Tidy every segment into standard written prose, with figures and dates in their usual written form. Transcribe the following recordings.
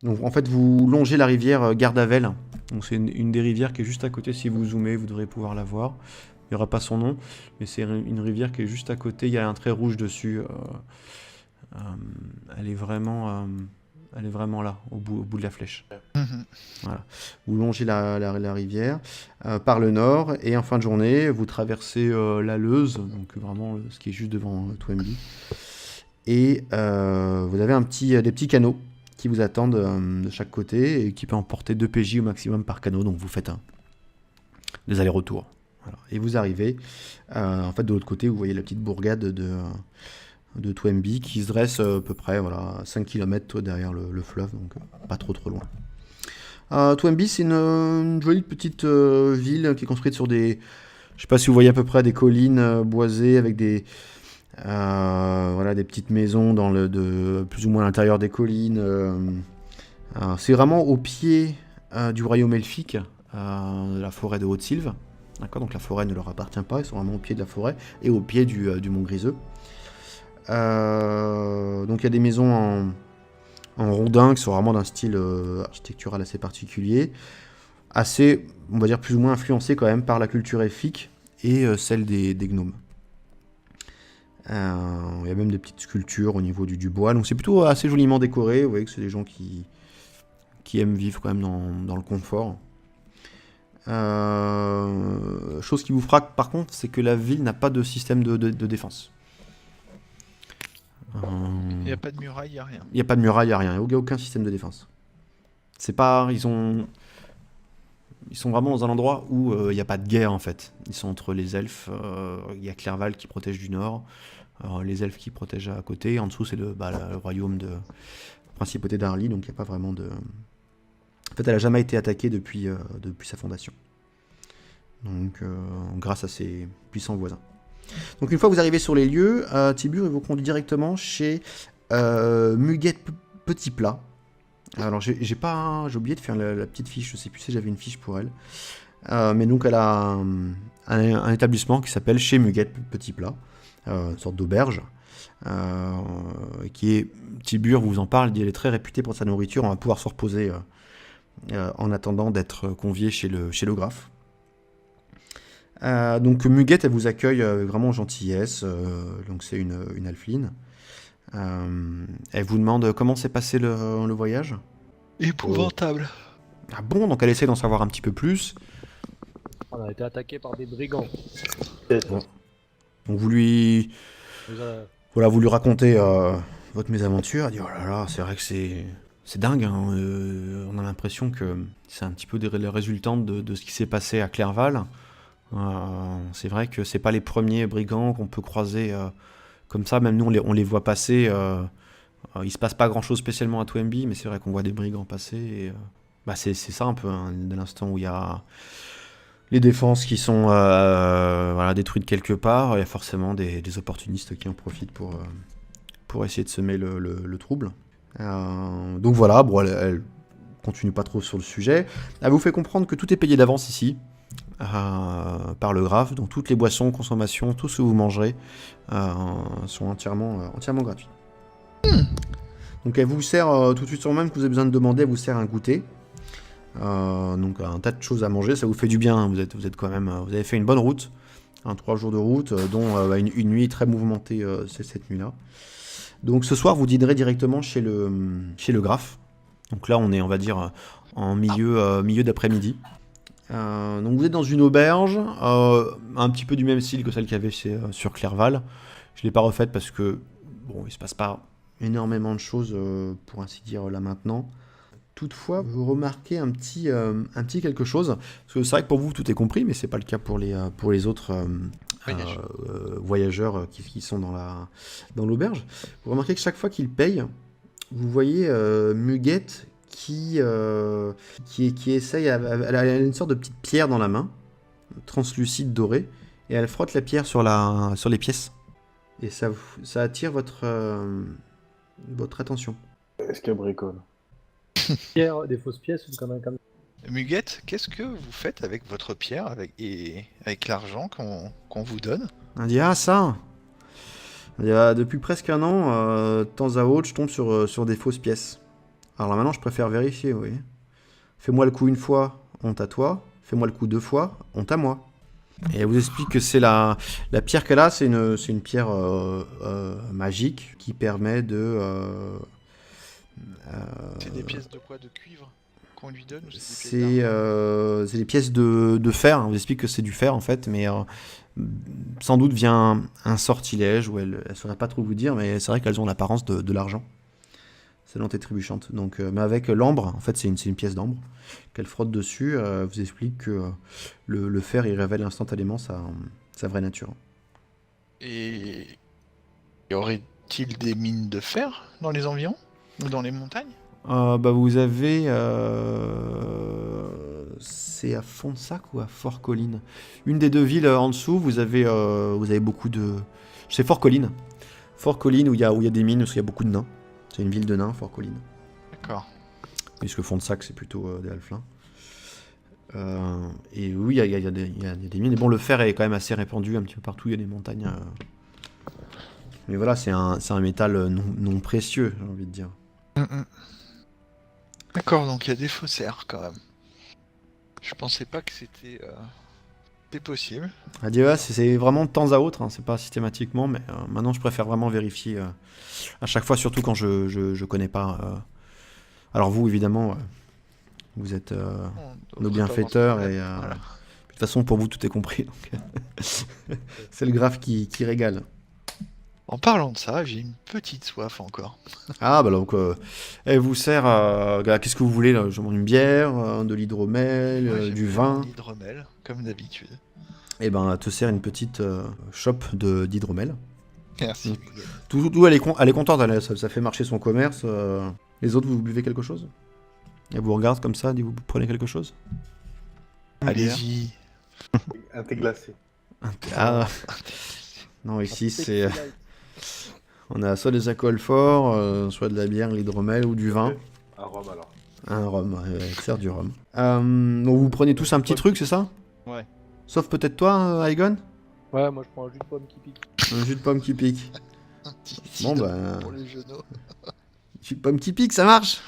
Donc en fait, vous longez la rivière Gardavel. Donc c'est une des rivières qui est juste à côté. Si vous zoomez, vous devrez pouvoir la voir. Il n'y aura pas son nom, mais c'est une rivière qui est juste à côté. Il y a un trait rouge dessus. Euh, elle est elle est vraiment là, au bout de la flèche. Mhm. Voilà. Vous longez la rivière par le nord et en fin de journée, vous traversez la Leuse, donc vraiment ce qui est juste devant Toynbee. Et vous avez des petits canaux qui vous attendent de chaque côté et qui peuvent emporter 2 PJ au maximum par canot. Donc vous faites des allers-retours. Voilà. Et vous arrivez, en fait de l'autre côté, vous voyez la petite bourgade de Toynbee qui se dresse à peu près voilà, 5 km derrière le fleuve, donc pas trop loin. Toynbee, c'est une jolie petite ville qui est construite sur des... Je sais pas si vous voyez à peu près des collines boisées avec voilà, des petites maisons plus ou moins à l'intérieur des collines. C'est vraiment au pied du royaume elfique, de la forêt de Haute-Sylve. D'accord, donc la forêt ne leur appartient pas, ils sont vraiment au pied de la forêt et au pied du mont Griseux. Donc il y a des maisons en rondin qui sont vraiment d'un style architectural assez particulier, assez, on va dire, plus ou moins influencé quand même par la culture elfique et celle des gnomes. Il y a même des petites sculptures au niveau du bois, donc c'est plutôt assez joliment décoré. Vous voyez que c'est des gens qui aiment vivre quand même dans le confort. Chose qui vous frappe par contre, c'est que la ville n'a pas de système de défense. Il n'y a pas de muraille, il n'y a rien. Il n'y a pas de muraille, il n'y a rien, il n'y a aucun système de défense. C'est pas, ils sont vraiment dans un endroit où il n'y a pas de guerre en fait. Ils sont entre les elfes, il y a Clerval qui protège du nord, les elfes qui protègent à côté, en dessous c'est le royaume de principauté d'Arly, donc il n'y a pas vraiment de... En fait, elle n'a jamais été attaquée depuis sa fondation. Donc, grâce à ses puissants voisins. Donc, une fois que vous arrivez sur les lieux, Tibur vous conduit directement chez Muguette Petit Plat. Alors, j'ai oublié de faire la petite fiche, je sais plus si j'avais une fiche pour elle. Mais donc, elle a un établissement qui s'appelle chez Muguette Petit Plat, une sorte d'auberge. Qui est, Tibur vous en parle, elle est très réputée pour sa nourriture, on va pouvoir se reposer en attendant d'être convié chez le graphe. Donc Muguette, elle vous accueille vraiment en gentillesse, donc c'est une alpheline. Elle vous demande comment s'est passé le voyage. Épouvantable. Ah bon, donc elle essaie d'en savoir un petit peu plus. On a été attaqué par des brigands. Bon. Donc vous lui Nous a- racontez votre mésaventure. Elle dit oh là là, c'est vrai que c'est dingue. Hein. On a l'impression que c'est un petit peu les résultantes de ce qui s'est passé à Clerval. C'est vrai que c'est pas les premiers brigands qu'on peut croiser comme ça. Même nous, on les voit passer. Il se passe pas grand chose spécialement à Toynbee, mais c'est vrai qu'on voit des brigands passer. Et, bah c'est ça un peu, hein, dès l'instant où il y a les défenses qui sont voilà, détruites quelque part, il y a forcément des opportunistes qui en profitent pour essayer de semer le trouble. Donc voilà, bon, elle continue pas trop sur le sujet. Elle vous fait comprendre que tout est payé d'avance ici. Par le graphe, donc toutes les boissons, consommations, tout ce que vous mangerez sont entièrement gratuits. Donc elle vous sert tout de suite sur même que vous avez besoin de demander, elle vous sert un goûter. Donc un tas de choses à manger, ça vous fait du bien, hein. Vous êtes quand même, vous avez fait une bonne route, 3 jours de route, dont une nuit très mouvementée, c'est cette nuit-là. Donc ce soir vous dînerez directement chez le graphe. Donc là on est, on va dire, en milieu d'après-midi. Donc vous êtes dans une auberge, un petit peu du même style que celle qu'il y avait sur Clerval. Je ne l'ai pas refaite parce que bon, il se passe pas énormément de choses pour ainsi dire là maintenant. Toutefois, vous remarquez un petit quelque chose, parce que c'est vrai que pour vous tout est compris, mais c'est pas le cas pour les autres voyageurs qui sont dans l'auberge. Vous remarquez que chaque fois qu'ils payent, vous voyez Muguette qui essaye, elle a une sorte de petite pierre dans la main, translucide dorée, et elle frotte la pierre sur les pièces. Et ça attire votre attention. Est-ce qu'elle bricole? Pierre, des fausses pièces ou comme Muguette, qu'est-ce que vous faites avec votre pierre et avec l'argent qu'on vous donne? On dit ah ça. Il y a, depuis presque un an, de temps à autre, je tombe sur des fausses pièces. Alors là, maintenant, je préfère vérifier, oui. Fais-moi le coup une fois, honte à toi. Fais-moi le coup 2 fois, honte à moi. Et elle vous explique que c'est la pierre qu'elle a, c'est une pierre magique qui permet de... C'est des pièces de quoi? De cuivre qu'on lui donne ou c'est des pièces c'est d'argent? des pièces de fer. On vous explique que c'est du fer, en fait, mais sans doute vient un sortilège, où elle ne saurait pas trop vous dire, mais c'est vrai qu'elles ont l'apparence de l'argent. C'est lente et trébuchante. Donc, mais avec l'ambre, en fait, c'est une pièce d'ambre qu'elle frotte dessus. Vous explique que le fer, il révèle instantanément sa vraie nature. Et y aurait-il des mines de fer dans les environs? Ou dans les montagnes? Bah, vous avez... c'est à Fondsac ou à Fort Colline? Une des deux villes en dessous, vous avez beaucoup de... C'est Fort Colline. Fort Colline où il y a des mines, parce qu'il y a beaucoup de nains. C'est une ville de nains, Fort Colline. D'accord. Puisque Fondsac, c'est plutôt des halflins. Et oui, il y a des mines. Et bon, le fer est quand même assez répandu un petit peu partout. Il y a des montagnes. Mais voilà, c'est un métal non précieux, j'ai envie de dire. D'accord, donc il y a des faussaires quand même. Je pensais pas que c'était possible. À dire, ouais, c'est vraiment de temps à autre, hein, c'est pas systématiquement, mais maintenant je préfère vraiment vérifier à chaque fois, surtout quand je connais pas. Alors vous, évidemment, vous êtes On nos devrait pas avoir ce bienfaiteurs problème. et Voilà. de toute façon pour vous tout est compris. Donc, c'est le graphe qui régale. En parlant de ça, j'ai une petite soif encore. Ah bah donc elle vous sert qu'est-ce que vous voulez là? Je demande une bière, de l'hydromel, Ouais, j'ai du pris vin. mon hydromel, comme d'habitude. Et ben elle te sert une petite chope d'hydromel. Merci. Tout elle est contente, ça fait marcher son commerce. Les autres, vous buvez quelque chose? Elle vous regarde comme ça, dit vous prenez quelque chose? Allez-y. Un thé glacé. Ah non, ici c'est on a soit des alcools forts, soit de la bière, l'hydromel ou du vin. Un rhum alors. Un rhum, elle sert du rhum. Donc vous prenez tous un petit truc, c'est ça? Ouais. Sauf peut-être toi, Aigon? Ouais, moi je prends un jus de pomme qui pique. Un jus de pomme qui pique. Un petit Bon cidre bah... pour les genoux. Jus de pomme qui pique, ça marche.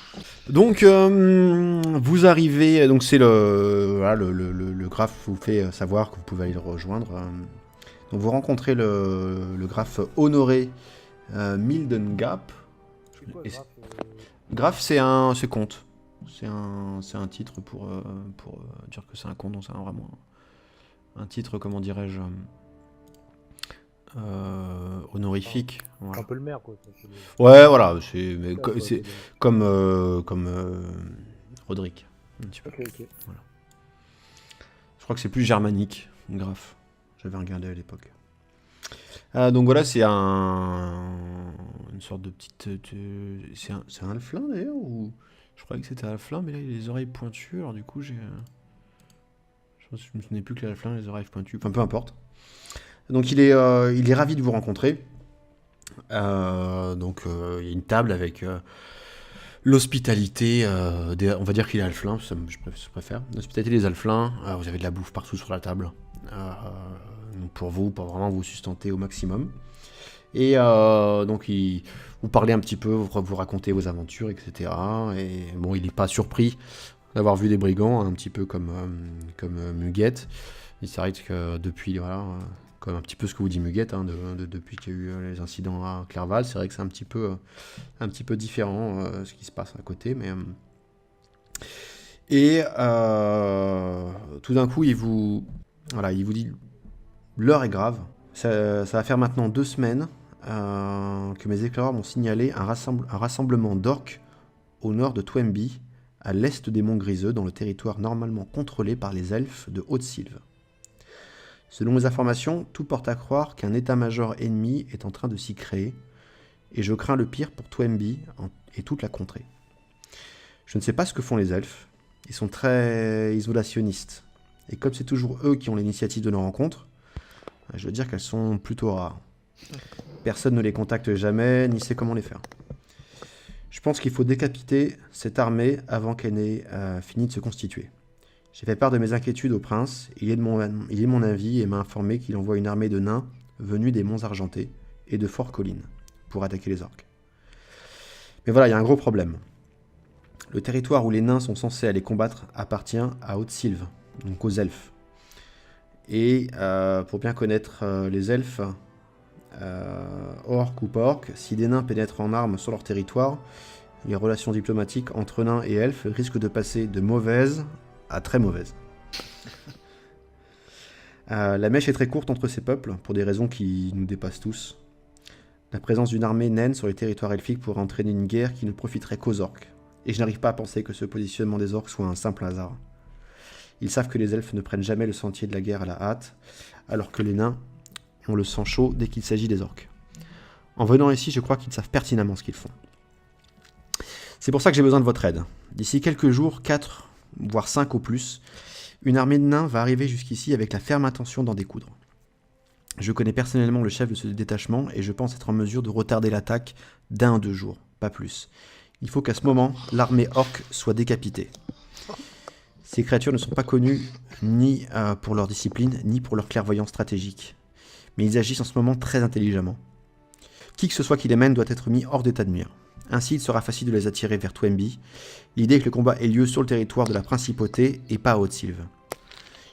Donc vous arrivez, donc c'est le graphe vous fait savoir que vous pouvez aller le rejoindre. Donc vous rencontrez le graphe Honoré Mildengap. C'est quoi, Et grave, Graphe, c'est comte. C'est un titre pour dire que c'est un comte, donc c'est vraiment un titre, comment dirais-je, honorifique. Voilà. un peu le maire quoi. C'est Ouais, voilà, c'est quoi, c'est c'est- comme Roderick. Un petit peu. Ok, ok. Je crois que c'est plus germanique, graphe. J'avais regardé à l'époque. Donc voilà, c'est une sorte de petite... c'est un halflin d'ailleurs ou... Je croyais que c'était un halflin, mais là il a les oreilles pointues, alors du coup j'ai... Je me souvenais plus que les halflins avaient les oreilles pointues, enfin peu importe. Donc il est ravi de vous rencontrer. Donc il y a une table avec l'hospitalité, on va dire qu'il est halflin, je préfère. L'hospitalité des halflins, vous avez de la bouffe partout sur la table. Donc pour vraiment vous sustenter au maximum. Et donc vous parlez un petit peu, vous racontez vos aventures, etc. Et bon, il n'est pas surpris d'avoir vu des brigands, un petit peu comme Muguette. Il s'arrête que depuis, voilà, comme un petit peu ce que vous dit Muguette, hein, depuis qu'il y a eu les incidents à Clerval, c'est vrai que c'est un petit peu différent ce qui se passe à côté, mais et tout d'un coup il vous dit l'heure est grave, ça va faire maintenant 2 semaines que mes éclaireurs m'ont signalé un rassemblement d'orques au nord de Twemby, à l'est des monts Griseux, dans le territoire normalement contrôlé par les elfes de Haute-Sylve. Selon mes informations, tout porte à croire qu'un état-major ennemi est en train de s'y créer, et je crains le pire pour Twemby et toute la contrée. Je ne sais pas ce que font les elfes, ils sont très isolationnistes, et comme c'est toujours eux qui ont l'initiative de nos rencontres, je veux dire qu'elles sont plutôt rares. Personne ne les contacte jamais, ni sait comment les faire. Je pense qu'il faut décapiter cette armée avant qu'elle n'ait fini de se constituer. J'ai fait part de mes inquiétudes au prince, il est de mon avis et m'a informé qu'il envoie une armée de nains venus des monts Argentés et de Fort Colline pour attaquer les orques. Mais voilà, il y a un gros problème. Le territoire où les nains sont censés aller combattre appartient à Haute-Sylve, donc aux elfes. Et pour bien connaître les elfes, orques ou pas orques, si des nains pénètrent en armes sur leur territoire, les relations diplomatiques entre nains et elfes risquent de passer de mauvaises à très mauvaises. La mèche est très courte entre ces peuples, pour des raisons qui nous dépassent tous. La présence d'une armée naine sur les territoires elfiques pourrait entraîner une guerre qui ne profiterait qu'aux orques. Et je n'arrive pas à penser que ce positionnement des orques soit un simple hasard. Ils savent que les elfes ne prennent jamais le sentier de la guerre à la hâte, alors que les nains ont le sang chaud dès qu'il s'agit des orques. En venant ici, je crois qu'ils savent pertinemment ce qu'ils font. C'est pour ça que j'ai besoin de votre aide. D'ici quelques jours, 4, voire 5 au plus, une armée de nains va arriver jusqu'ici avec la ferme intention d'en découdre. Je connais personnellement le chef de ce détachement et je pense être en mesure de retarder l'attaque d'1 à 2 jours, pas plus. Il faut qu'à ce moment, l'armée orque soit décapitée. Ces créatures ne sont pas connues ni pour leur discipline, ni pour leur clairvoyance stratégique. Mais ils agissent en ce moment très intelligemment. Qui que ce soit qui les mène doit être mis hors d'état de nuire. Ainsi, il sera facile de les attirer vers Twemby. L'idée est que le combat ait lieu sur le territoire de la principauté et pas à Haute-Sylve.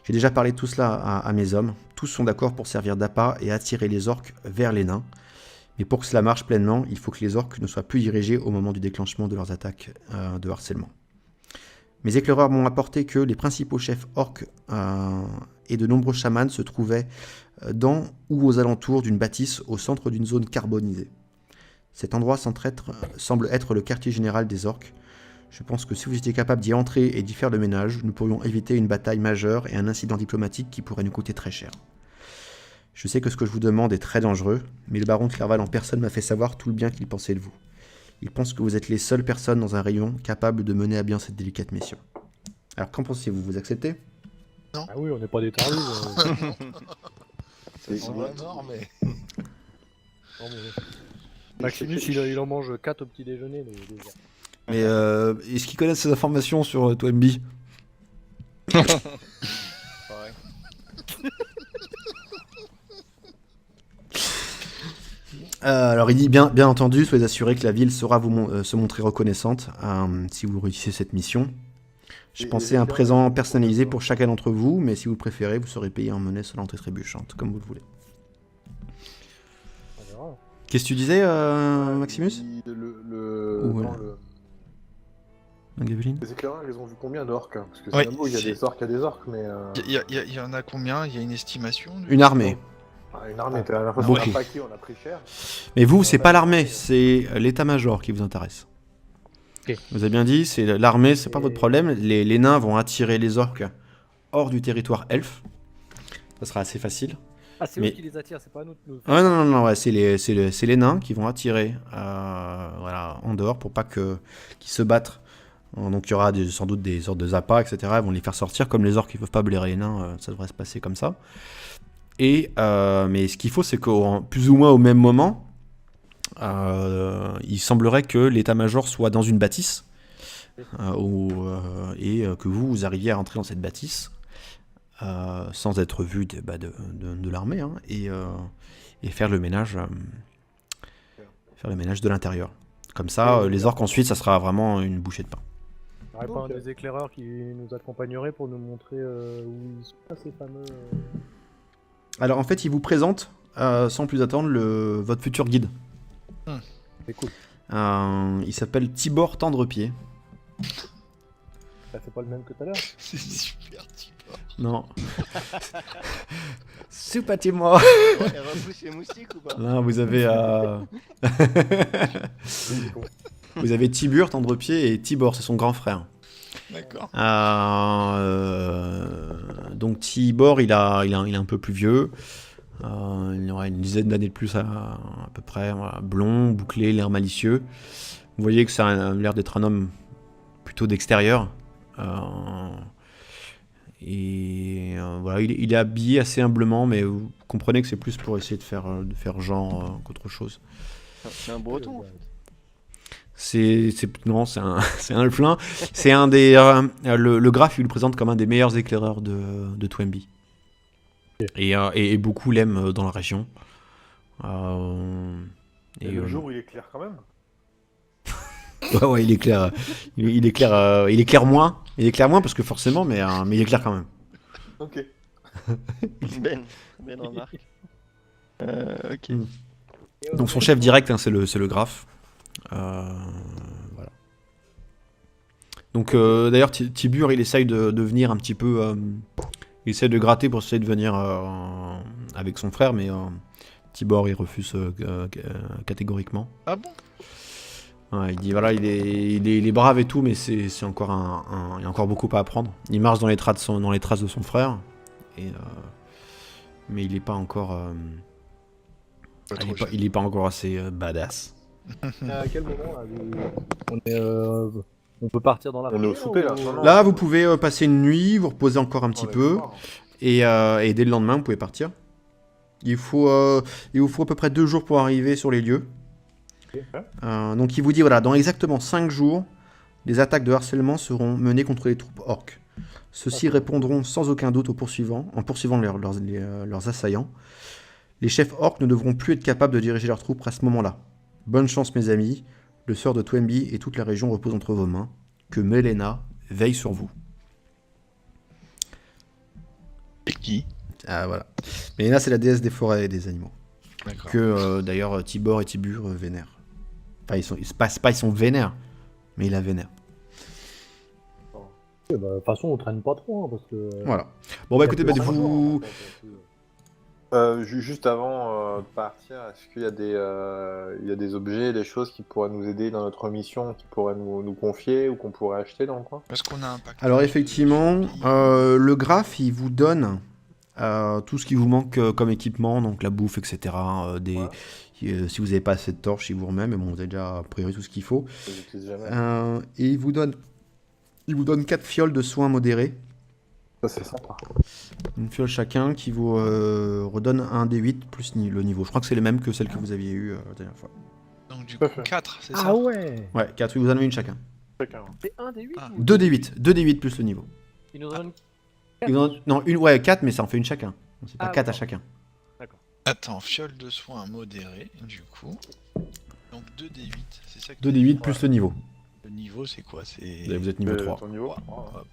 J'ai déjà parlé de tout cela à mes hommes. Tous sont d'accord pour servir d'appât et attirer les orques vers les nains. Mais pour que cela marche pleinement, il faut que les orques ne soient plus dirigés au moment du déclenchement de leurs attaques de harcèlement. Mes éclaireurs m'ont apporté que les principaux chefs orques et de nombreux chamans se trouvaient dans ou aux alentours d'une bâtisse au centre d'une zone carbonisée. Cet endroit semble être le quartier général des orques. Je pense que si vous étiez capable d'y entrer et d'y faire le ménage, nous pourrions éviter une bataille majeure et un incident diplomatique qui pourrait nous coûter très cher. Je sais que ce que je vous demande est très dangereux, mais le baron de Clerval en personne m'a fait savoir tout le bien qu'il pensait de vous. Il pense que vous êtes les seules personnes dans un rayon capables de mener à bien cette délicate mission. Alors qu'en pensez-vous? Vous acceptez? Ah oui, on n'est pas des tarés. On va mort, mais... Maximus, il en mange 4 au petit déjeuner. Mais est-ce qu'ils connaissent ces informations sur Twemby? Ouais. Alors il dit bien entendu, soyez assurés que la ville saura se montrer reconnaissante si vous réussissez cette mission. J'ai pensé à un présent personnalisé pour chacun d'entre vous, mais si vous le préférez, vous serez payé en monnaie sonnante et trébuchante, comme vous le voulez. On verra. Qu'est-ce que tu disais, Maximus? Gaveline? Les éclaireurs, ils ont vu combien d'orques? Parce que Ouais, c'est un mot, il y a des orques, il y a des orques, mais... Il y en a combien? Il y a une estimation Une armée. Une armée, t'as l'impression beaucoup. qu'on a paqué, on a pris cher. Mais vous, c'est pas l'armée, c'est l'état-major qui vous intéresse. Ok. Vous avez bien dit, c'est l'armée, c'est pas votre problème. Les nains vont attirer les orques hors du territoire elfe. Ça sera assez facile. Ah, c'est Mais- eux qui les attirent, c'est pas nous. Ouais, non, ouais, c'est les nains qui vont attirer en dehors pour pas qu'ils se battent. Donc il y aura sans doute des sortes de zappas, etc. Ils vont les faire sortir. Comme les orques qui peuvent pas blairer les nains, ça devrait se passer comme ça. Et, mais ce qu'il faut, c'est que plus ou moins au même moment, il semblerait que l'état-major soit dans une bâtisse et que vous arriviez à rentrer dans cette bâtisse sans être vu de l'armée et faire le ménage de l'intérieur. Comme ça, les orques ensuite, ça sera vraiment une bouchée de pain. Il n'y aurait pas un des éclaireurs qui nous accompagnerait pour nous montrer où ils sont ces fameux... Alors en fait, il vous présente, sans plus attendre, votre futur guide. C'est cool. Il s'appelle Tibor Tendrepied. C'est pas le même que tout à l'heure. C'est super, Tibor. Non. Soupatez-moi. Elle repousse les moustiques ou pas? Là, vous avez vous avez Tibur Tendrepied et Tibor, c'est son grand frère. D'accord. Donc Tibor, il est un peu plus vieux. Il aurait une dizaine d'années de plus à peu près. Voilà, blond, bouclé, l'air malicieux. Vous voyez que ça a l'air d'être un homme plutôt d'extérieur. Voilà, il est habillé assez humblement, mais vous comprenez que c'est plus pour essayer de faire genre qu'autre chose. C'est un breton. Non, c'est un elflin. C'est un des. Le graphe, il le présente comme un des meilleurs éclaireurs de Twemby. Et beaucoup l'aiment dans la région. Et le jour où il est clair quand même. Ouais, il éclaire, il éclaire, il éclaire moins parce que forcément, mais il éclaire quand même. Ok. Belle remarque. Ok. Mm. Donc son chef direct, hein, c'est le graphe. Voilà. Donc d'ailleurs, Tibur, il essaye de venir un petit peu, il essaie de gratter pour essayer de venir avec son frère, mais Tibor, il refuse catégoriquement. Ah bon? Ouais, il dit voilà, il est brave et tout, mais c'est encore il y a encore beaucoup à apprendre. Il marche dans les traces de son frère, mais il est pas encore, il est pas encore assez badass. À quel moment là, on peut partir dans la On est au rivière souper, là. ou- Non, non. Là, vous pouvez passer une nuit, vous reposer encore un petit Ouais, peu, d'accord. et dès le lendemain, vous pouvez partir. Il vous faut à peu près 2 jours pour arriver sur les lieux. Donc il vous dit, voilà, dans exactement 5 jours, les attaques de harcèlement seront menées contre les troupes orques. Ceux-ci répondront sans aucun doute aux poursuivants, en poursuivant leurs assaillants. Les chefs orques ne devront plus être capables de diriger leurs troupes à ce moment-là. Bonne chance mes amis, le sort de Twemby et toute la région repose entre vos mains. Que Melena veille sur vous. Et qui? Ah voilà. Melena, c'est la déesse des forêts et des animaux. D'accord. Que d'ailleurs Tibor et Tibur vénèrent. Enfin, ils sont vénères, mais ils la vénèrent. Ouais, bah, de toute façon, on traîne pas trop, hein, parce que. Voilà. Bon bah écoutez, bah, Cinq jours, vous... en fait, Juste avant de partir, est-ce qu'il y a il y a des objets, des choses qui pourraient nous aider dans notre mission, qui pourraient nous confier ou qu'on pourrait acheter dans le coin? Est-ce qu'on a un pack? Alors effectivement, le graphe, il vous donne tout ce qui vous manque comme équipement, donc la bouffe, etc. Si vous n'avez pas assez de torches, il vous remet, mais bon, vous avez déjà a priori tout ce qu'il faut. Je les utilise jamais. Et il vous donne 4 fioles de soins modérés. Ça, c'est sympa. Une fiole chacun qui vous redonne un D8 plus le niveau. Je crois que c'est les mêmes que celles que vous aviez eues la dernière fois. Donc du Tout à coup, fait. 4, c'est ça? Ah ouais. Ouais, 4, vous en avez une chacun. Chacun. C'est un des 8 Ah. ou 2 D8, 2 D8 plus le niveau. Il nous donne. Ils vous en- Non, ouais, 4, mais ça en fait une chacun. C'est pas Ah, 4 à d'accord. chacun. Attends, fiole de soins modérée, du coup. Donc 2d8, c'est ça que 2 t'as dit? D8 plus le niveau. Le niveau, c'est quoi? C'est... Vous êtes niveau 3. Ton niveau? Hop.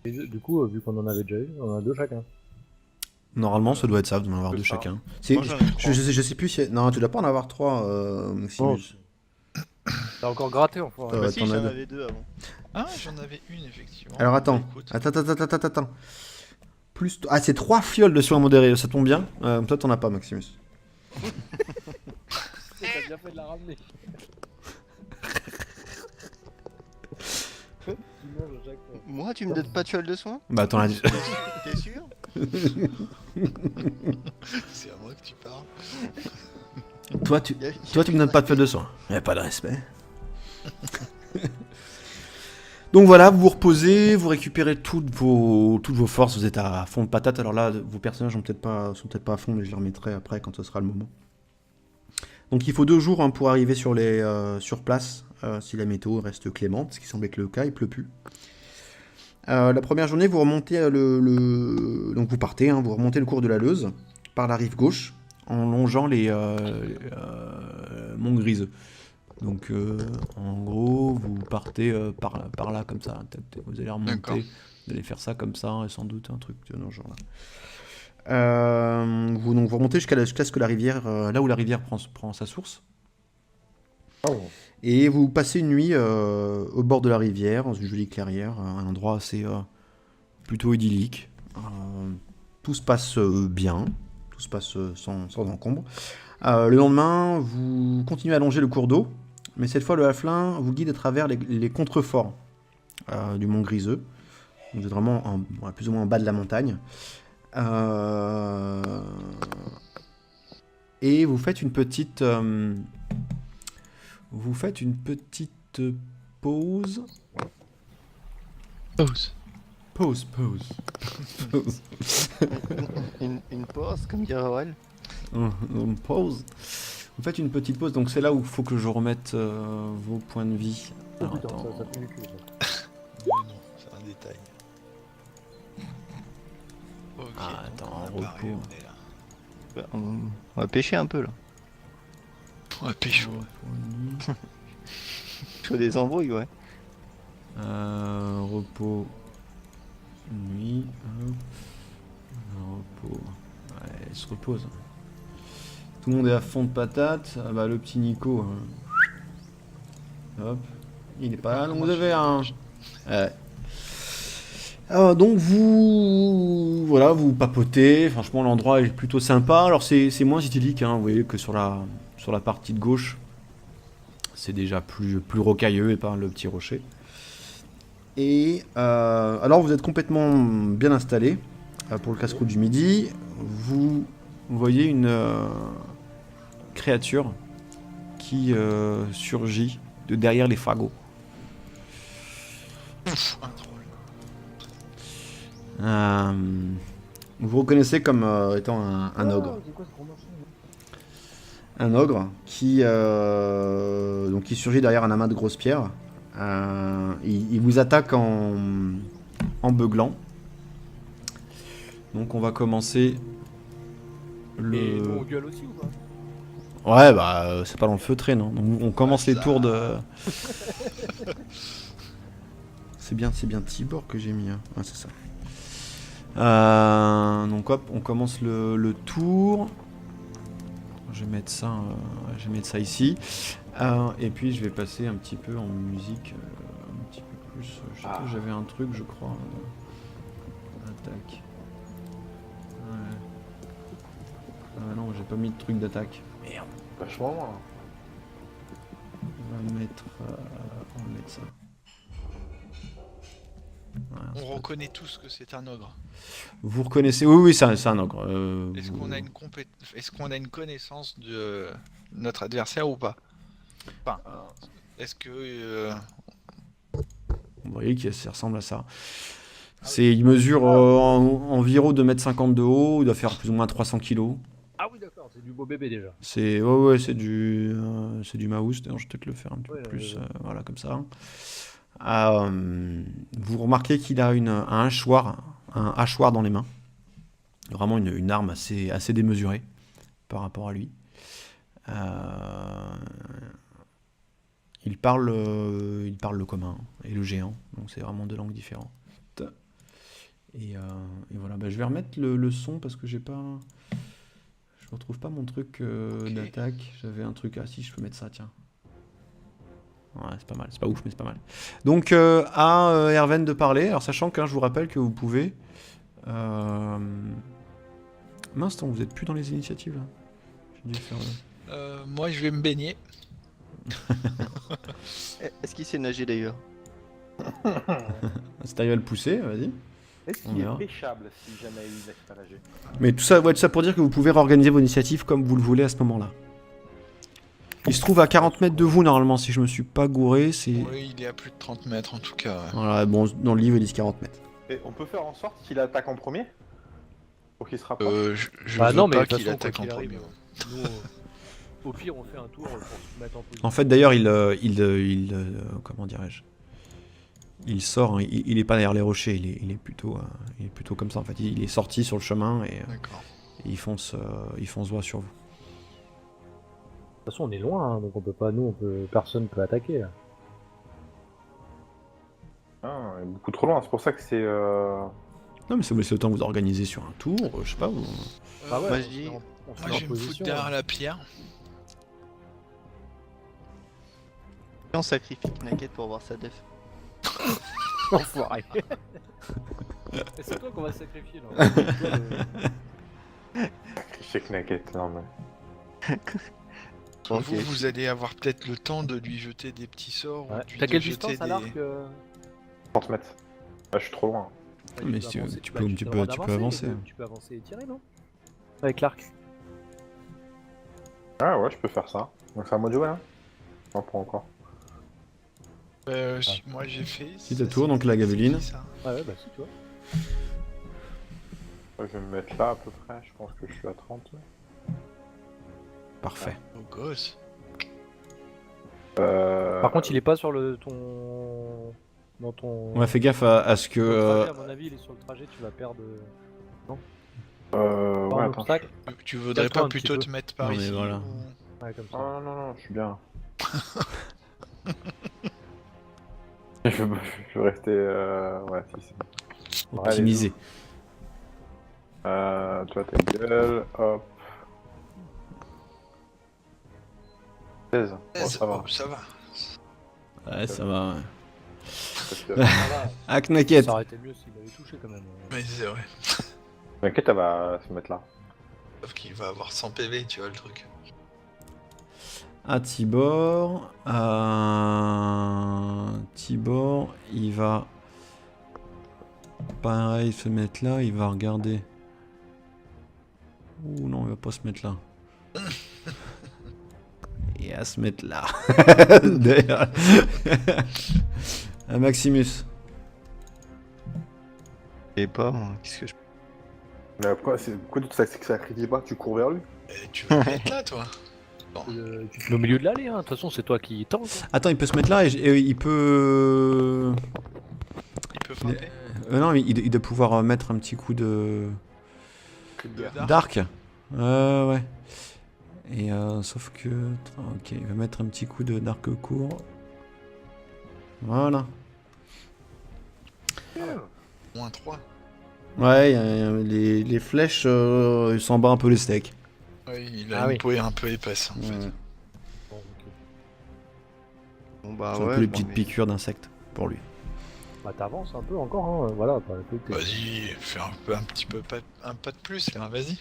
Et du coup, vu qu'on en avait déjà eu, on en a 2 chacun. Normalement, ça doit être ça, vous en avoir C'est 2 ça. chacun. Moi, j'en ai trois. Je sais plus si... Non, tu dois pas en avoir 3, Maximus. T'as encore gratté, enfin. Ouais, Bah si, t'en as j'en deux. avais 2 avant. Ah, j'en avais une, effectivement. Alors attends, Bah, écoute. attends. Plus... Ah, c'est 3 fioles de soins modérés, ça tombe bien. Toi, t'en as pas, Maximus. T'as bien fait de la ramener. Tu manges à chaque fois. Moi, tu me donnes pas de fiole de soin? Bah, t'en as... T'es sûr? C'est à moi que tu parles. Toi, tu me donnes pas de feuille de soin. Y a pas de respect. Donc voilà, vous vous reposez, vous récupérez toutes vos forces, vous êtes à fond de patate. Alors là, vos personnages sont peut-être pas à fond, mais je les remettrai après quand ce sera le moment. Donc il faut 2 jours hein, pour arriver sur place, si la météo reste clémente, ce qui semble être le cas, il pleut plus. La première journée, vous remontez donc vous partez, hein, vous remontez le cours de la Leuze par la rive gauche, en longeant les monts griseux. Donc en gros, vous partez par là comme ça. Vous allez remonter, D'accord. vous allez faire ça comme ça, et sans doute un truc de ce genre-là. Donc vous remontez jusqu'à ce que la rivière, là où la rivière prend sa source. Et vous passez une nuit au bord de la rivière, dans une jolie clairière, un endroit assez plutôt idyllique. Tout se passe bien, tout se passe sans encombre. Le lendemain, vous continuez à longer le cours d'eau, mais cette fois le Halflin vous guide à travers les contreforts du mont Griseux. Vous êtes vraiment plus ou moins en bas de la montagne. Et vous faites une petite pause. Pause. Pause. Une pause, comme dirait Aurel. Une pause. Vous faites une petite pause, donc c'est là où il faut que je remette vos points de vie. Oh Alors, putain, attends. ça pue du cul. Ça. Mais non, c'est un détail. Ok, Ah, donc attends, on a repos. paré, on est là. Bah, on va pêcher un peu là. Ouais, pécho. Pour nuit. Je fais des embrouilles, ouais. Repos. Nuit. Hop. Repos. Ouais, il se repose. Tout le monde est à fond de patate. Ah bah le petit Nico. Hop. Il est pas là, donc vous avez un. Ouais. Donc voilà, vous papotez. Franchement, l'endroit est plutôt sympa. Alors c'est moins idyllique, hein, vous voyez, que sur la partie de gauche. C'est déjà plus rocailleux et pas le petit rocher. Et alors vous êtes complètement bien installé pour le casse-croûte du midi. Vous voyez une créature qui surgit de derrière les fagots. Ouf, un troll. Vous reconnaissez comme étant un ogre. C'est quoi ce gros machin? Un ogre qui surgit derrière un amas de grosses pierres. Il vous attaque en beuglant. Donc on va commencer Et le... nous, on gueule aussi ou pas? Ouais, bah c'est pas dans le feutré, non. Donc on commence les tours de... C'est bien Tibor que j'ai mis. Hein. Ouais, c'est ça. Donc hop, on commence le tour. Je vais mettre ça ici. Et puis je vais passer un petit peu en musique, un petit peu plus. Je sais pas, j'avais un truc, je crois. Attaque. Ouais. Non, j'ai pas mis de truc d'attaque. Merde. Vachement loin. On va mettre ça. Voilà, On c'est pas- reconnaît tous que c'est un ogre. Vous reconnaissez? Oui, c'est un ogre. Est-ce Vous- qu'on a une connaissance de notre adversaire ou pas? Enfin, est-ce que Vous voyez que ça ressemble à ça. Il mesure environ 2,50 m de haut, il doit faire plus ou moins 300 kg. Ah oui, d'accord, c'est du beau bébé déjà. C'est c'est du mouse. D'ailleurs, je vais peut-être le faire un petit peu plus, voilà, comme ça. Vous remarquez qu'il a un hachoir dans les mains. Vraiment une arme assez démesurée par rapport à lui. Il parle le commun et le géant, donc c'est vraiment deux langues différentes. Et voilà, bah, je vais remettre le son parce que je retrouve pas mon truc d'attaque. J'avais un truc, si je peux mettre ça, tiens. Ouais, c'est pas mal, c'est pas ouf mais c'est pas mal. Donc à Erven de parler, alors sachant que je vous rappelle que vous pouvez... Mince, vous êtes plus dans les initiatives là. J'ai dû faire... moi je vais me baigner. Est-ce qu'il sait nager d'ailleurs? Si t'arrives à le pousser, vas-y. Est-ce On qu'il est verra. pêchable si jamais il laisse pas nager? Mais tout ça pour dire que vous pouvez réorganiser vos initiatives comme vous le voulez à ce moment-là. Il se trouve à 40 mètres de vous normalement, si je me suis pas gouré, c'est... Oui, il est à plus de 30 mètres en tout cas. Ouais. Voilà, bon, dans le livre ils disent 40 mètres. Et on peut faire en sorte qu'il attaque en premier? Pour qu'il se rapproche? Je Bah veux non, mais de pas toute qu'il façon, attaque quoi en qu'il premier. arrive, nous, au pire, on fait un tour pour se mettre en position. En fait d'ailleurs comment dirais-je, il sort, hein, il est pas derrière les rochers, il est plutôt comme ça en fait. Il est sorti sur le chemin et D'accord. il fonce droit sur vous. De toute façon, on est loin, hein, donc personne peut attaquer. Là. Ah, il est beaucoup trop loin, c'est pour ça que c'est... Non mais si vous laissez le temps de vous organiser sur un tour, je sais pas, vous... Ah ouais, moi, on je dis- se met Moi en je vais me foutre position, derrière hein. la pierre. On sacrifie Knacket pour voir sa def. Enfoiré. Et c'est toi qu'on va sacrifier là. Chez Knacket, non mais... Ok. Vous allez avoir peut-être le temps de lui jeter des petits sorts. Ouais. ou de T'as quelle jeter distance à l'arc 30 mètres. Ah, je suis trop loin. Mais tu si avancer. tu Bah, peux- as tu le peux- droit tu peux d'avancer, avancer. Tu peux avancer et tirer, non? Avec l'arc. Ah ouais, je peux faire ça. Donc c'est à moi de jouer là? Non, pas encore. Moi j'ai fait. Si ça, t'as tour, c'est- donc la c'est gaveline. qui, ça Ouais, bah si, tu vois. Ouais, je vais me mettre là à peu près, je pense que je suis à 30. Parfait. Oh gosse. Par contre, il est pas sur ton. Dans ton. Ouais, fais gaffe à ce Sur que... le trajet, à mon avis, il est sur le trajet, tu vas perdre. Pas ouais, un attends. obstacle. Tu voudrais Casse-toi pas un petit plutôt peu. te mettre par Non, mais ici voilà. ou- Ouais, comme ça. Oh non, je suis bien. Je veux rester. Ouais, si, c'est bon. Optimisé. Toi, ta gueule, hop. 16. Bon, ça va. Oh, ça va. Ouais, ça va. Ouais. Parce que... Ah, Knacket. Ça aurait été mieux s'il avait touché quand même. Mais c'est vrai. T'inquiète, elle va se mettre là. Sauf qu'il va avoir 100 PV, tu vois le truc. À Tibor. Tibor, il va. Pareil, se mettre là, il va regarder. Ouh non, il va pas se mettre là. Et à se mettre là. D'ailleurs. À Maximus. Et pas, moi. Qu'est-ce que je. Mais pourquoi tu te sacrifies pas? Tu cours vers lui? Et tu veux être là, toi? Tu te mets au milieu de l'allée, hein. De toute façon, c'est toi qui tente. Attends, il peut se mettre là et il peut. Il peut frapper? Non, mais il doit pouvoir mettre un petit coup de. Dark. Dark. Ouais. Et sauf que. Ok, il va mettre un petit coup de dark court. Voilà. Moins 3. Ouais, les flèches, il s'en bat un peu les steaks. Oui, il a Ah une oui. peau un peu épaisse en fait. Ouais. Bon, ok. Bon, bah C'est un ouais. peu les bon, petites mais- piqûres d'insectes pour lui. Bah t'avances un peu encore, hein. Voilà. Bah, écoute, Vas-y, fais un petit peu un pas de plus là, vas-y.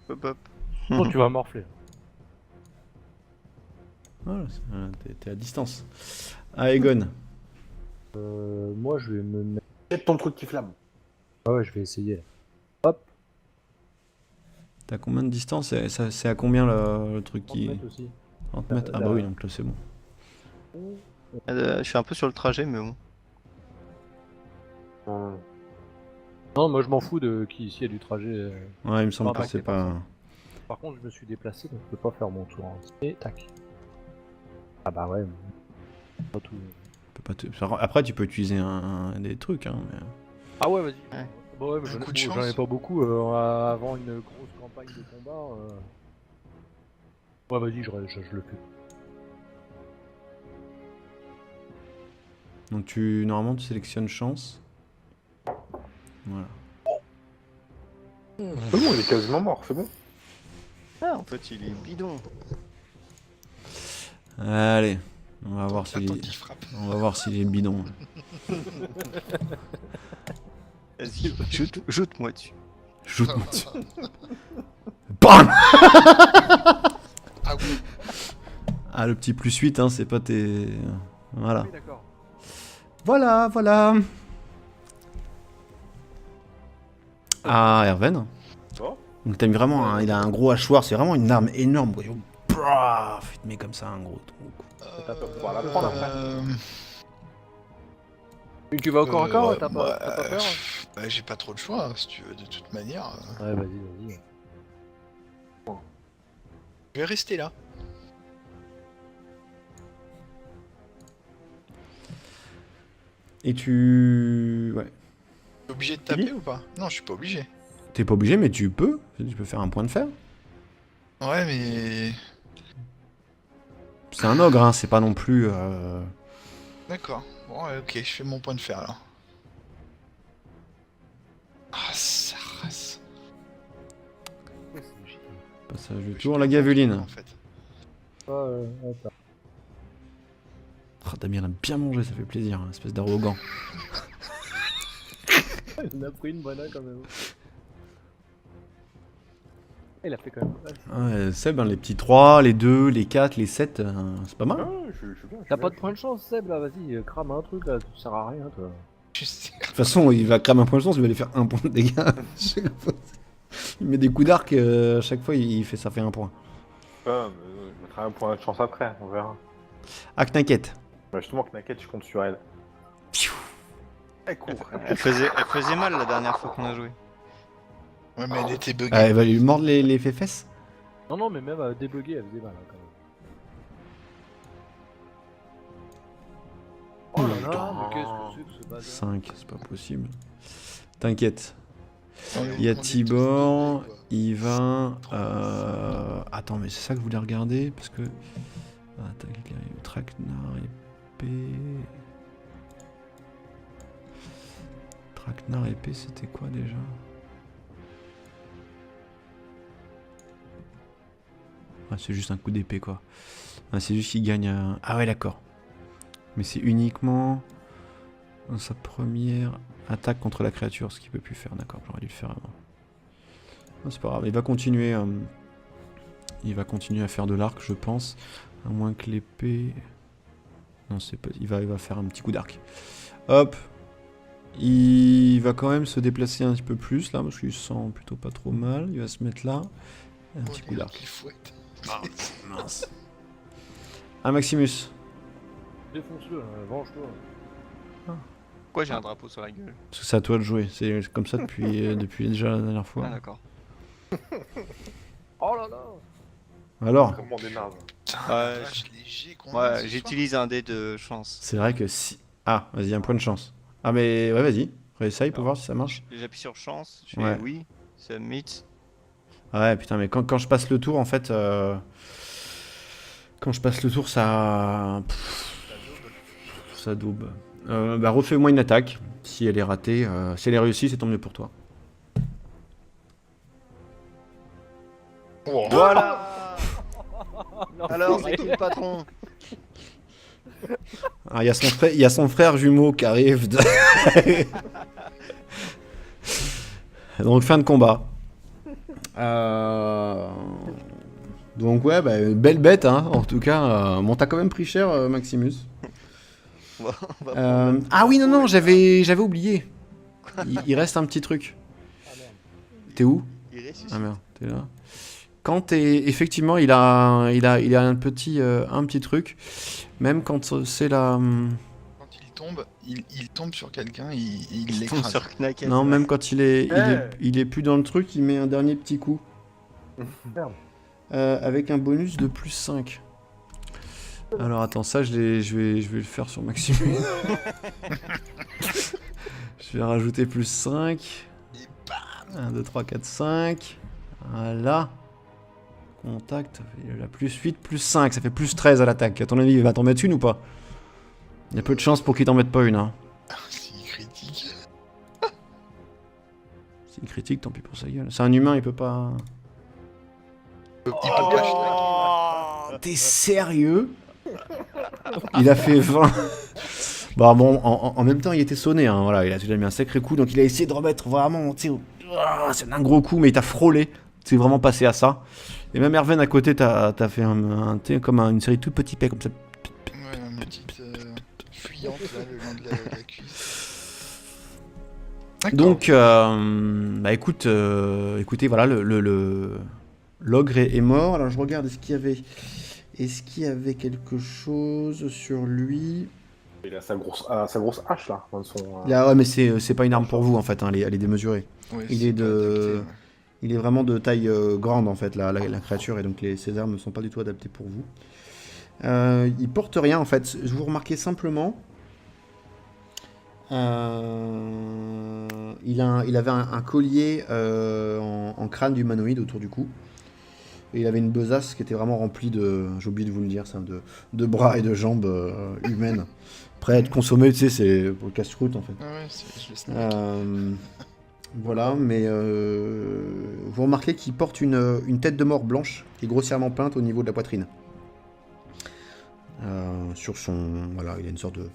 Hop, hop. sinon, tu vas morfler. Voilà, t'es à distance. Ah, Egon. Moi, je vais me mettre. Jette ton truc qui flamme. Ah ouais, je vais essayer. Là. Hop, T'as combien de distance? C'est à combien le truc 30 qui. mètres aussi. 30 mètres? Ah bah oui, donc là c'est bon. Je suis un peu sur le trajet, mais bon. Non, moi je m'en fous de qui s'il y a du trajet. Ouais, il me semble Pas que c'est impacté par pas. ça. Par contre, je me suis déplacé, donc je peux pas faire mon tour. Hein. Et tac. Ah bah ouais. Pas tout. Après, tu peux utiliser des trucs, hein. Mais... Ah ouais, vas-y. Ouais. Bah ouais, mais Un j'en coup de j'en ai chance. pas beaucoup avant une grosse campagne de combat. Ouais, vas-y, je le fais. Donc normalement tu sélectionnes chance. Voilà. C'est bon, il est quasiment mort, c'est bon. Ah, en fait, il est bidon. Allez, on va voir Attends s'il qu'il frappe. est bidon. Vas-y, joute-moi dessus. Shoot-moi dessus. BAM. Ah oui. Ah, le petit plus 8, hein, c'est pas tes. Voilà. Oui, d'accord. Voilà. Ah, Erven. Oh. Donc t'as mis vraiment il a un gros hachoir, c'est vraiment une arme énorme. Quoi. Braf, il te met comme ça un gros truc. T'as peur de pouvoir la prendre après. Tu vas au corps à corps, t'as bah, pas peur? Bah, j'ai pas trop de choix, hein, si tu veux, de toute manière. Ouais, vas-y. Je vais rester là. Et tu. Ouais. T'es obligé de taper ou pas? Non, je suis pas obligé. T'es pas obligé, mais tu peux. Tu peux faire un point de fer. Ouais, mais. C'est un ogre, hein, c'est pas non plus. D'accord. Bon, ouais, ok, je fais mon point de fer alors. Ah, ça race. Passage de tour, la gaveline. En fait. Ah, Damien a bien mangé, ça fait plaisir, hein, espèce d'arrogant. Il en a pris une bonne quand même. Il a fait quand même. Ouais, Seb, hein, les petits 3, les 2, les 4, les 7, c'est pas mal. Ah, je suis bien. T'as pas de point de chance, Seb, là, vas-y, crame un truc, là, ça sert à rien, toi. Je sais. De toute façon, il va cramer un point de chance, il va aller faire un point de dégâts. Il met des coups d'arc, à chaque fois, ça fait un point. Je mettrai un point de chance après, on verra. Ah, t'inquiète. Bah, justement, Knacket, je compte sur elle. Elle court. Elle faisait mal la dernière fois qu'on a joué. Ouais, mais elle était buggée. Ah, il va lui mordre les fesses. Non, mais même à débugger, elle faisait mal, hein, quand même. Oh là là, mais qu'est-ce que c'est que ce bazar? 5, c'est pas possible. T'inquiète. Il y a Tibor, il va... Attends, mais c'est ça que vous voulez regarder? Parce que... Attaque, Traquenard, épée... Traquenard, épée, c'était quoi déjà? Ah, c'est juste un coup d'épée, quoi. Ah, c'est juste qu'il gagne un... Ah ouais, d'accord. Mais c'est uniquement... dans sa première attaque contre la créature, ce qu'il peut plus faire, d'accord, j'aurais dû le faire avant. Non, c'est pas grave, il va continuer à faire de l'arc, je pense, à moins que l'épée... Non, c'est pas... il va faire un petit coup d'arc. Hop, il va quand même se déplacer un petit peu plus, là, parce qu'il se sent plutôt pas trop mal, il va se mettre là, un petit coup d'arc. Ah, mince. Ah, Maximus. Défonce-le, venge-toi. Pourquoi j'ai un drapeau sur la gueule? Parce que c'est à toi de jouer, c'est comme ça depuis déjà la dernière fois. Ah d'accord. Oh là là. Alors, Comment on démarre Ouais, léger qu'on a Ouais, ce soir. j'utilise un dé de chance. c'est vrai que si... Ah, vas-y, un point de chance. Ah mais ouais, vas-y, réessaye pour voir si ça marche. J'appuie sur chance, je fais Ouais. oui, submit. Ah ouais, putain, mais quand je passe le tour, en fait... Quand je passe le tour, ça... Ça daube. Bah, refais-moi une attaque. Si elle est ratée, si elle est réussie, c'est tant mieux pour toi. Oh. Voilà. Alors, c'est qui le patron? Ah, il y a son frère jumeau qui arrive. Donc, fin de combat. Donc, ouais, bah, une belle bête, hein, en tout cas. Bon, t'as quand même pris cher, Maximus. On va prendre Ah oui, non, j'avais oublié. Il reste un petit truc. Ah merde. T'es où? il ressuscite. Ah merde, t'es là. Quand t'es... Effectivement, il a un petit truc. Même quand c'est la... Quand il tombe sur quelqu'un, il Il tombe l'écrase. sur Knacket. Non, même quand il est Hey. plus dans le truc, il met un dernier petit coup. Merde. Avec un bonus de plus 5. Alors attends, ça je vais le faire sur Maximus. Je vais rajouter plus 5. 1, 2, 3, 4, 5. Voilà. Contact, il a plus 8, plus 5, ça fait plus 13 à l'attaque. À ton avis, il va t'en mettre une ou pas? Il y a peu de chance pour qu'il t'en mette pas une. Hein. S'il critique. S'il critique, tant pis pour sa gueule. C'est un humain, il peut pas... Il peut pas T'es sérieux? Il a fait 20. Bah bon, en même temps, il était sonné, hein, voilà, il a mis un sacré coup, donc il a essayé de remettre vraiment, tu sais, c'est un gros coup, mais il t'a frôlé. C'est vraiment passé à ça. Et même Erven à côté, t'as fait comme une série de tout petits paix comme ça. Ouais, une petite fuyante là, le long de la cuisse. D'accord. Donc, bah écoute, écoutez, voilà, l'ogre est mort. Alors je regarde, est-ce qu'il y avait quelque chose sur lui? Il a sa grosse hache là. Dans son, Ouais, mais c'est pas une arme pour vous en fait, hein, elle est démesurée. Ouais, il c'est est pas de- adapté, ouais. Il est vraiment de taille grande en fait, la créature, et donc ces armes ne sont pas du tout adaptées pour vous. Il porte rien en fait, je vous remarquez simplement. Il avait un collier en crâne d'humanoïde autour du cou. Et il avait une besace qui était vraiment remplie de, j'ai oublié de vous le dire, ça, de bras et de jambes humaines. Prêt à être consommé, tu sais, c'est pour le casse-croûte en fait. Ah ouais, je le snack. Voilà, mais vous remarquez qu'il porte une tête de mort blanche qui est grossièrement peinte au niveau de la poitrine. Sur son... Voilà, il a une sorte de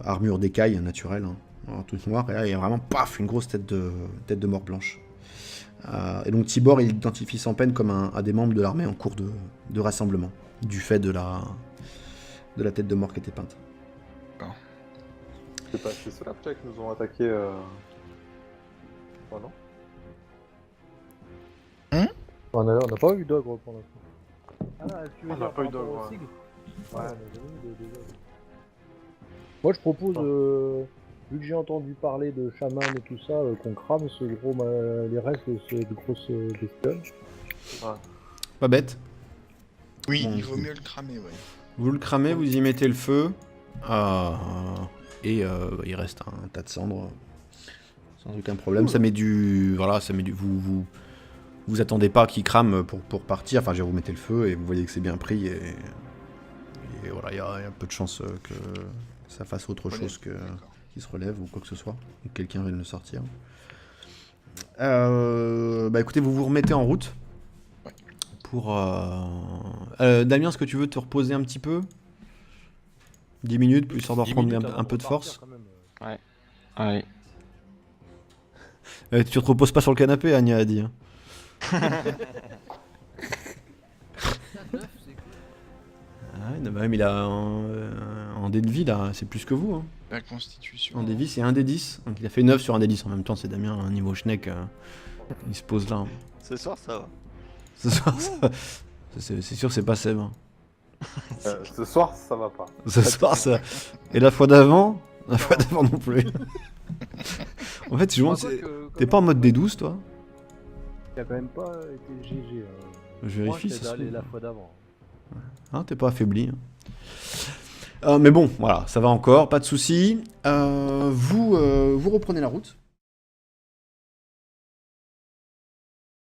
armure d'écaille naturelle, hein, toute noire, et là il y a vraiment, paf, une grosse tête de mort blanche. Et donc Tibor, il identifie sans peine comme un des membres de l'armée en cours de rassemblement, du fait de la tête de mort qui était peinte. C'est pas chez Slapjack qui nous ont attaqué. Oh non. On n'a pas eu d'ogre pour l'instant. Ah, tu veux On dire n'a pas par eu rapport d'ogre, au ouais. sigle? Ouais, on a jamais eu des ogres. Moi je propose, vu que j'ai entendu parler de chaman et tout ça, qu'on crame les restes de ces grosses bestioles. Pas bête. Oui, Bon, il vaut mieux le cramer, ouais. Vous le cramez, vous y mettez le feu, et il reste un tas de cendres sans aucun problème. Ça met du... Voilà, ça met du... Vous attendez pas qu'il crame pour partir. Enfin, vous mettez le feu et vous voyez que c'est bien pris. Et voilà, il y a peu de chances que ça fasse autre chose que qu'il se relève ou quoi que ce soit. Ou que quelqu'un vienne le sortir. Bah écoutez, vous vous remettez en route. Pour... Damien, est-ce que tu veux te reposer un petit peu 10 minutes, plus histoire de 10 reprendre minutes un peu de force. Ouais. Tu te reposes pas sur le canapé, Anya a dit. Hein. Ah ouais, non, bah, mais il a en dé de vie là, c'est plus que vous. Hein. La constitution. En dé de vie, c'est 1 des 10. Donc il a fait 9 sur 1 des 10. En même temps, c'est Damien, un niveau schneck. Il se pose là. Hein. Ce soir, ça va. Ce soir, c'est sûr, c'est pas Seb. Hein. Ce soir, ça va pas. Ce soir, ça. Et la fois d'avant non plus. En fait, je me demande, t'es pas en mode D12 toi? Il a quand même pas été GG. Je vérifie Moi, si c'est. la fois d'avant. Hein, t'es pas affaibli. Hein. Mais bon, voilà, ça va encore, pas de soucis. Vous reprenez la route.